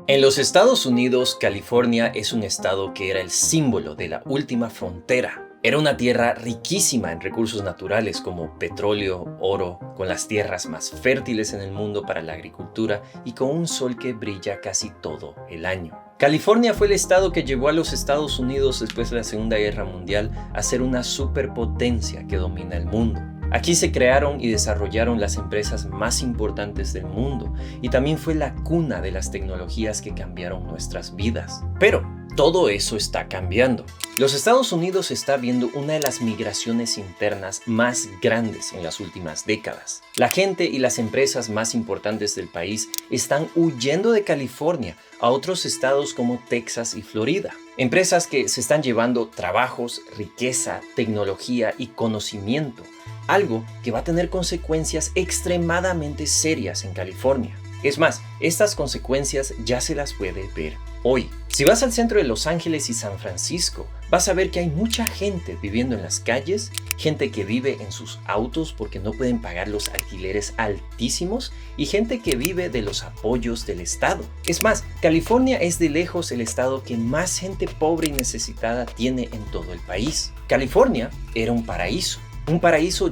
En los Estados Unidos, California es un estado que era el símbolo de la última frontera. Era una tierra riquísima en recursos naturales como petróleo, oro, con las tierras más fértiles en el mundo para la agricultura y con un sol que brilla casi todo el año. California fue el estado que llevó a los Estados Unidos después de la Segunda Guerra Mundial a ser una superpotencia que domina el mundo. Aquí se crearon y desarrollaron las empresas más importantes del mundo y también fue la cuna de las tecnologías que cambiaron nuestras vidas. Pero todo eso está cambiando. Los Estados Unidos está viendo una de las migraciones internas más grandes en las últimas décadas. La gente y las empresas más importantes del país están huyendo de California a otros estados como Texas y Florida. Empresas que se están llevando trabajos, riqueza, tecnología y conocimiento. Algo que va a tener consecuencias extremadamente serias en California. Es más, estas consecuencias ya se las puede ver hoy. Si vas al centro de Los Ángeles y San Francisco, vas a ver que hay mucha gente viviendo en las calles, gente que vive en sus autos porque no pueden pagar los alquileres altísimos y gente que vive de los apoyos del Estado. Es más, California es de lejos el estado que más gente pobre y necesitada tiene en todo el país. California era un paraíso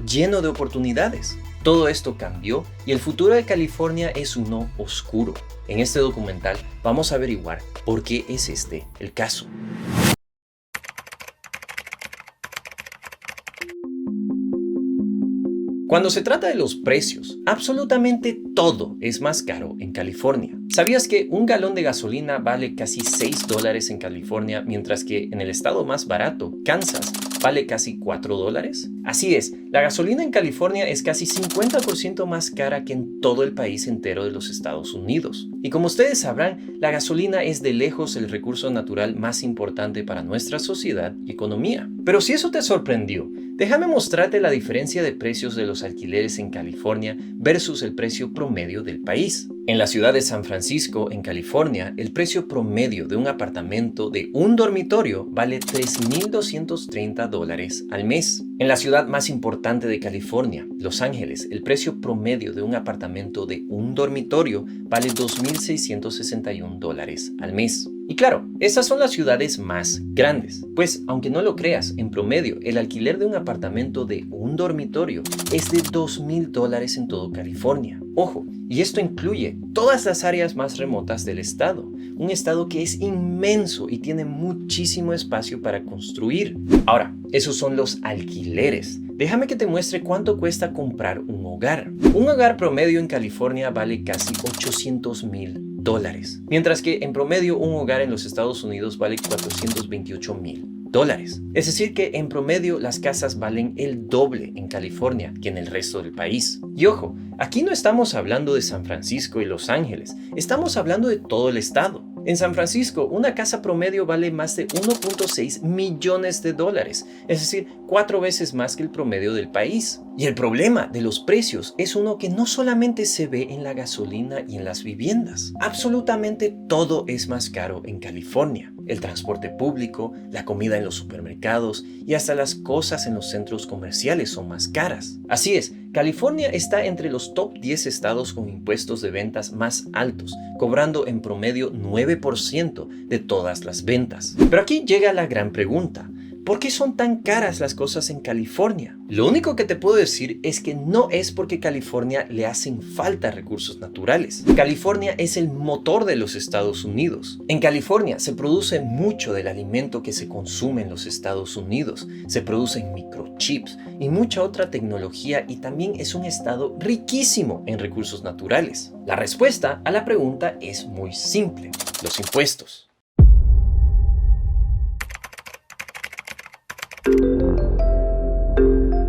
lleno de oportunidades. Todo esto cambió y el futuro de California es uno oscuro. En este documental vamos a averiguar por qué es este el caso. Cuando se trata de los precios, absolutamente todo es más caro en California. ¿Sabías que un galón de gasolina vale casi $6 en California, mientras que en el estado más barato, Kansas, vale casi $4? Así es, la gasolina en California es casi 50% más cara que en todo el país entero de los Estados Unidos. Y como ustedes sabrán, la gasolina es de lejos el recurso natural más importante para nuestra sociedad y economía. Pero si eso te sorprendió, déjame mostrarte la diferencia de precios de los alquileres en California versus el precio promedio del país. En la ciudad de San Francisco, en California, el precio promedio de un apartamento de un dormitorio vale $3,230 al mes. En la ciudad más importante de California, Los Ángeles, el precio promedio de un apartamento de un dormitorio vale $2,661 al mes. Y claro, esas son las ciudades más grandes. Pues, aunque no lo creas, en promedio, el alquiler de un apartamento de un dormitorio es de $2,000 en todo California. Ojo, y esto incluye todas las áreas más remotas del estado. Un estado que es inmenso y tiene muchísimo espacio para construir. Ahora, esos son los alquileres. Déjame que te muestre cuánto cuesta comprar un hogar. Un hogar promedio en California vale casi $800,000. Mientras que en promedio un hogar en los Estados Unidos vale $428,000. Es decir que en promedio las casas valen el doble en California que en el resto del país. Y ojo, aquí no estamos hablando de San Francisco y Los Ángeles, estamos hablando de todo el estado. En San Francisco, una casa promedio vale más de $1.6 millones, es decir, 4 veces más que el promedio del país. Y el problema de los precios es uno que no solamente se ve en la gasolina y en las viviendas. Absolutamente todo es más caro en California. El transporte público, la comida en los supermercados y hasta las cosas en los centros comerciales son más caras. Así es, California está entre los top 10 estados con impuestos de ventas más altos, cobrando en promedio 9% de todas las ventas. Pero aquí llega la gran pregunta. ¿Por qué son tan caras las cosas en California? Lo único que te puedo decir es que no es porque California le hacen falta recursos naturales. California es el motor de los Estados Unidos. En California se produce mucho del alimento que se consume en los Estados Unidos. Se producen microchips y mucha otra tecnología y también es un estado riquísimo en recursos naturales. La respuesta a la pregunta es muy simple: los impuestos.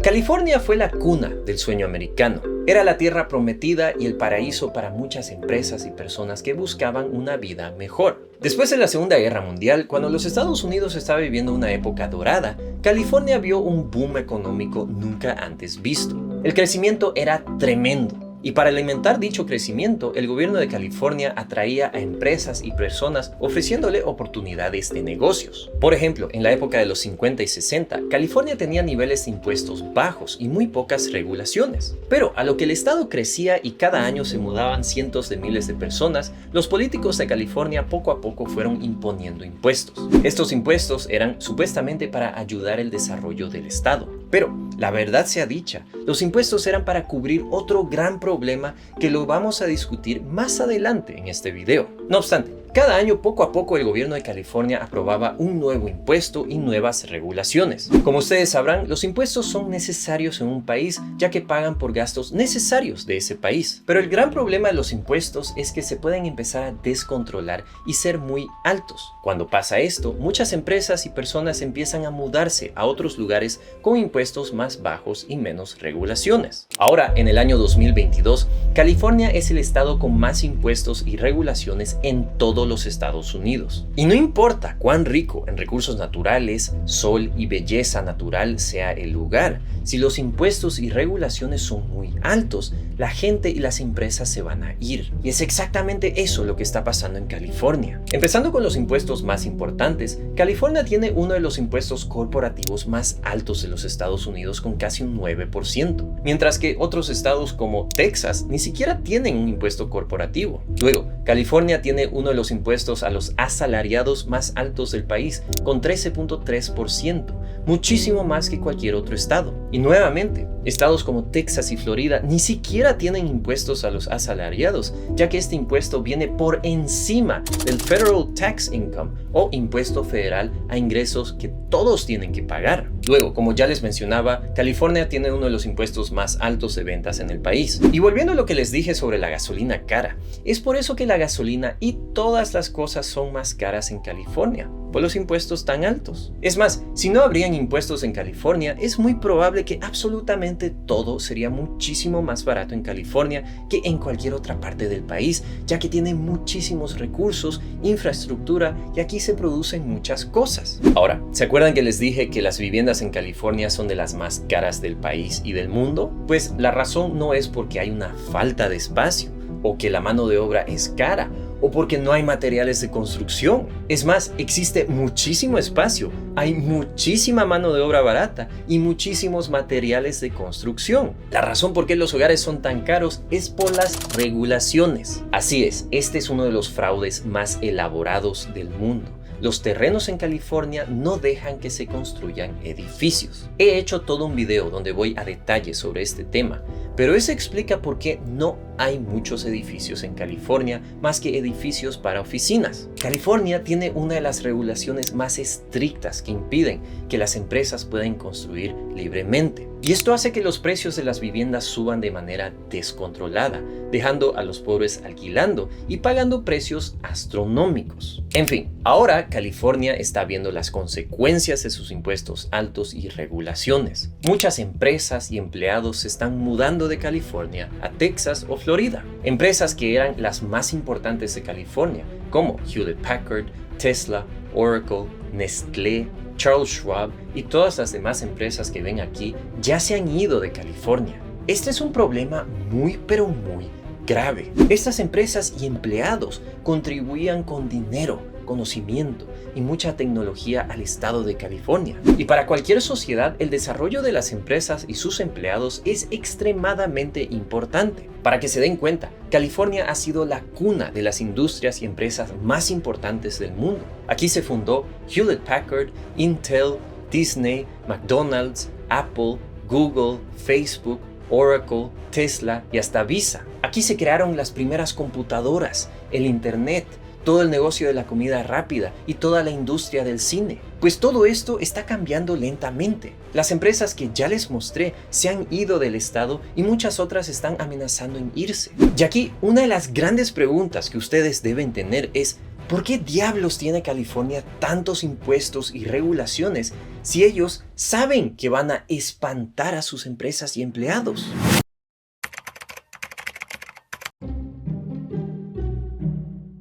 California fue la cuna del sueño americano. Era la tierra prometida y el paraíso para muchas empresas y personas que buscaban una vida mejor. Después de la Segunda Guerra Mundial, cuando los Estados Unidos estaba viviendo una época dorada, California vio un boom económico nunca antes visto. El crecimiento era tremendo. Y para alimentar dicho crecimiento, el gobierno de California atraía a empresas y personas ofreciéndole oportunidades de negocios. Por ejemplo, en la época de los 50 y 60, California tenía niveles de impuestos bajos y muy pocas regulaciones. Pero a lo que el estado crecía y cada año se mudaban cientos de miles de personas, los políticos de California poco a poco fueron imponiendo impuestos. Estos impuestos eran supuestamente para ayudar el desarrollo del estado. Pero, la verdad sea dicha, los impuestos eran para cubrir otro gran problema que lo vamos a discutir más adelante en este video. No obstante, cada año poco a poco el gobierno de California aprobaba un nuevo impuesto y nuevas regulaciones. Como ustedes sabrán, los impuestos son necesarios en un país ya que pagan por gastos necesarios de ese país. Pero el gran problema de los impuestos es que se pueden empezar a descontrolar y ser muy altos. Cuando pasa esto, muchas empresas y personas empiezan a mudarse a otros lugares con impuestos más bajos y menos regulaciones. Ahora, en el año 2022, California es el estado con más impuestos y regulaciones en todo los Estados Unidos. Y no importa cuán rico en recursos naturales, sol y belleza natural sea el lugar, si los impuestos y regulaciones son muy altos, la gente y las empresas se van a ir. Y es exactamente eso lo que está pasando en California. Empezando con los impuestos más importantes, California tiene uno de los impuestos corporativos más altos de los Estados Unidos con casi un 9%, mientras que otros estados como Texas ni siquiera tienen un impuesto corporativo. Luego, California tiene uno de los impuestos a los asalariados más altos del país, con 13.3%, muchísimo más que cualquier otro estado. Y nuevamente, estados como Texas y Florida ni siquiera tienen impuestos a los asalariados, ya que este impuesto viene por encima del Federal Tax Income o impuesto federal a ingresos que todos tienen que pagar. Luego, como ya les mencionaba, California tiene uno de los impuestos más altos de ventas en el país. Y volviendo a lo que les dije sobre la gasolina cara, es por eso que la gasolina y todas las cosas son más caras en California, por los impuestos tan altos. Es más, si no habrían impuestos en California, es muy probable que absolutamente todo sería muchísimo más barato en California que en cualquier otra parte del país, ya que tiene muchísimos recursos, infraestructura y aquí se producen muchas cosas. Ahora, ¿se acuerdan que les dije que las viviendas en California son de las más caras del país y del mundo? Pues la razón no es porque hay una falta de espacio o que la mano de obra es cara o porque no hay materiales de construcción. Es más, existe muchísimo espacio, hay muchísima mano de obra barata y muchísimos materiales de construcción. La razón por qué los hogares son tan caros es por las regulaciones. Así es, este es uno de los fraudes más elaborados del mundo. Los terrenos en California no dejan que se construyan edificios. He hecho todo un video donde voy a detalle sobre este tema, pero eso explica por qué no hay muchos edificios en California más que edificios para oficinas. California tiene una de las regulaciones más estrictas que impiden que las empresas puedan construir libremente. Y esto hace que los precios de las viviendas suban de manera descontrolada, dejando a los pobres alquilando y pagando precios astronómicos. En fin, ahora California está viendo las consecuencias de sus impuestos altos y regulaciones. Muchas empresas y empleados se están mudando de California a Texas o Florida. Empresas que eran las más importantes de California, como Hewlett Packard, Tesla, Oracle, Nestlé, Charles Schwab y todas las demás empresas que ven aquí ya se han ido de California. Este es un problema muy grave. Estas empresas y empleados contribuían con dinero, conocimiento y mucha tecnología al estado de California. Y para cualquier sociedad, el desarrollo de las empresas y sus empleados es extremadamente importante. Para que se den cuenta, California ha sido la cuna de las industrias y empresas más importantes del mundo. Aquí se fundó Hewlett Packard, Intel, Disney, McDonald's, Apple, Google, Facebook, Oracle, Tesla y hasta Visa. Aquí se crearon las primeras computadoras, el internet, todo el negocio de la comida rápida y toda la industria del cine. Pues todo esto está cambiando lentamente. Las empresas que ya les mostré se han ido del estado y muchas otras están amenazando en irse. Y aquí una de las grandes preguntas que ustedes deben tener es: ¿por qué diablos tiene California tantos impuestos y regulaciones si ellos saben que van a espantar a sus empresas y empleados?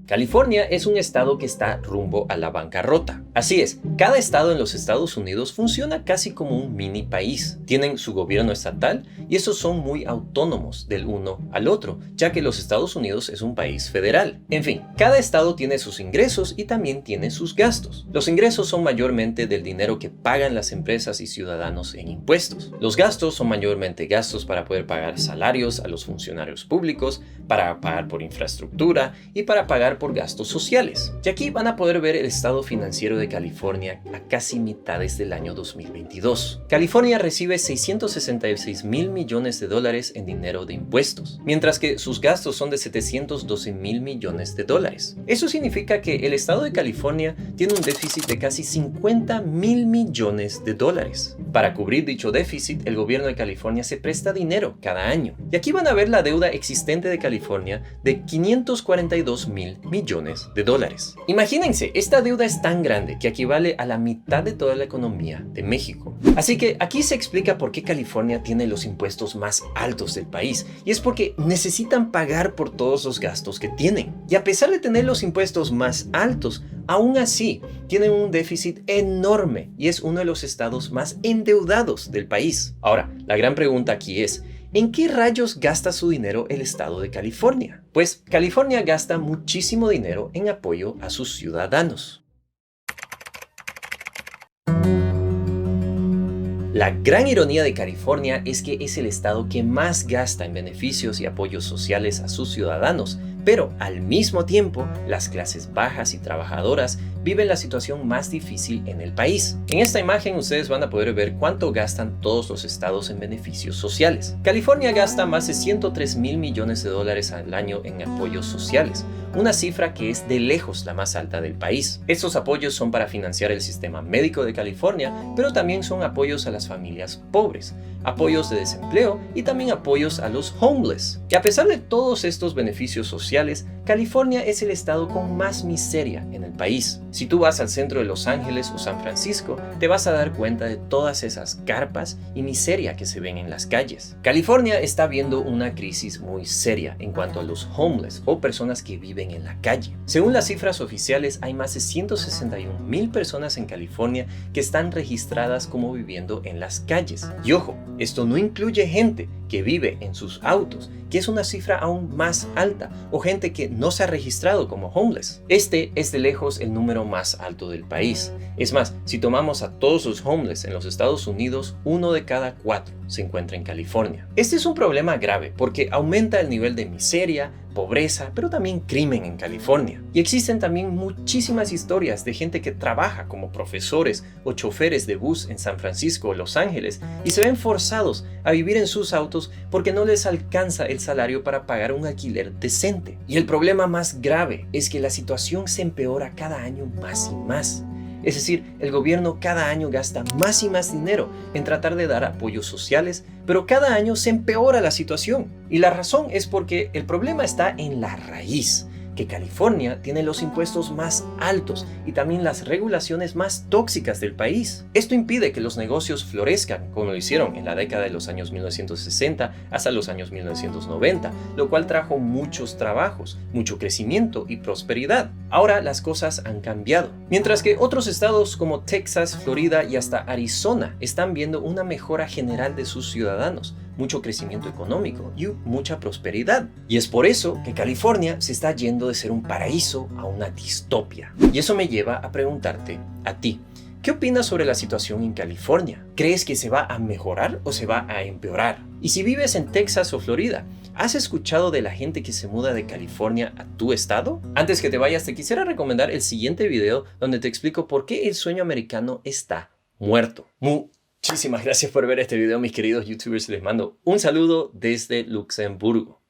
California es un estado que está rumbo a la bancarrota. Así es, Cada estado en los Estados Unidos funciona casi como un mini país. Tienen su gobierno estatal y estos son muy autónomos del uno al otro, ya que los Estados Unidos es un país federal. En fin, cada estado tiene sus ingresos y también tiene sus gastos. Los ingresos son mayormente del dinero que pagan las empresas y ciudadanos en impuestos. Los gastos son mayormente gastos para poder pagar salarios a los funcionarios públicos, para pagar por infraestructura y para pagar por gastos sociales. Y aquí van a poder ver el estado financiero de California a casi mitades del año 2022. California recibe 666 mil millones de dólares en dinero de impuestos, mientras que sus gastos son de 712 mil millones de dólares. Eso significa que el estado de California tiene un déficit de casi 50 mil millones de dólares. Para cubrir dicho déficit, el gobierno de California se presta dinero cada año. Y aquí van a ver la deuda existente de California de 542 mil millones de dólares. Imagínense, esta deuda es tan grande que equivale a la mitad de toda la economía de México. Así que aquí se explica por qué California tiene los impuestos más altos del país, y es porque necesitan pagar por todos los gastos que tienen. Y a pesar de tener los impuestos más altos, aún así tienen un déficit enorme y es uno de los estados más endeudados del país. Ahora, la gran pregunta aquí es, ¿en qué rayos gasta su dinero el estado de California? Pues California gasta muchísimo dinero en apoyo a sus ciudadanos. La gran ironía de California es que es el estado que más gasta en beneficios y apoyos sociales a sus ciudadanos, pero al mismo tiempo las clases bajas y trabajadoras viven la situación más difícil en el país. En esta imagen ustedes van a poder ver cuánto gastan todos los estados en beneficios sociales. California gasta más de 103 mil millones de dólares al año en apoyos sociales, una cifra que es de lejos la más alta del país. Estos apoyos son para financiar el sistema médico de California, pero también son apoyos a las familias pobres, apoyos de desempleo y también apoyos a los homeless. Y a pesar de todos estos beneficios sociales, California es el estado con más miseria en el país. Si tú vas al centro de Los Ángeles o San Francisco, te vas a dar cuenta de todas esas carpas y miseria que se ven en las calles. California está viendo una crisis muy seria en cuanto a los homeless o personas que viven en la calle. Según las cifras oficiales, hay más de 161 mil personas en California que están registradas como viviendo en las calles. Y ojo, esto no incluye gente que vive en sus autos, que es una cifra aún más alta, o gente que no se ha registrado como homeless. Este es de lejos el número más alto del país. Es más, si tomamos a todos los homeless en los Estados Unidos, 1 de cada 4 se encuentra en California. Este es un problema grave porque aumenta el nivel de miseria, pobreza, pero también crimen en California. Y existen también muchísimas historias de gente que trabaja como profesores o choferes de bus en San Francisco o Los Ángeles y se ven forzados a vivir en sus autos porque no les alcanza el salario para pagar un alquiler decente. Y el problema más grave es que la situación se empeora cada año más y más. Es decir, el gobierno cada año gasta más y más dinero en tratar de dar apoyos sociales, pero cada año se empeora la situación. Y la razón es porque el problema está en la raíz, que California tiene los impuestos más altos y también las regulaciones más tóxicas del país. Esto impide que los negocios florezcan como lo hicieron en la década de los años 1960 hasta los años 1990, lo cual trajo muchos trabajos, mucho crecimiento y prosperidad. Ahora las cosas han cambiado. Mientras que otros estados como Texas, Florida y hasta Arizona están viendo una mejora general de sus ciudadanos, mucho crecimiento económico y mucha prosperidad. Y es por eso que California se está yendo de ser un paraíso a una distopia. Y eso me lleva a preguntarte a ti, ¿qué opinas sobre la situación en California? ¿Crees que se va a mejorar o se va a empeorar? Y si vives en Texas o Florida, ¿has escuchado de la gente que se muda de California a tu estado? Antes que te vayas, te quisiera recomendar el siguiente video donde te explico por qué el sueño americano está muerto. Muchísimas gracias por ver este video, mis queridos youtubers. Les mando un saludo desde Luxemburgo.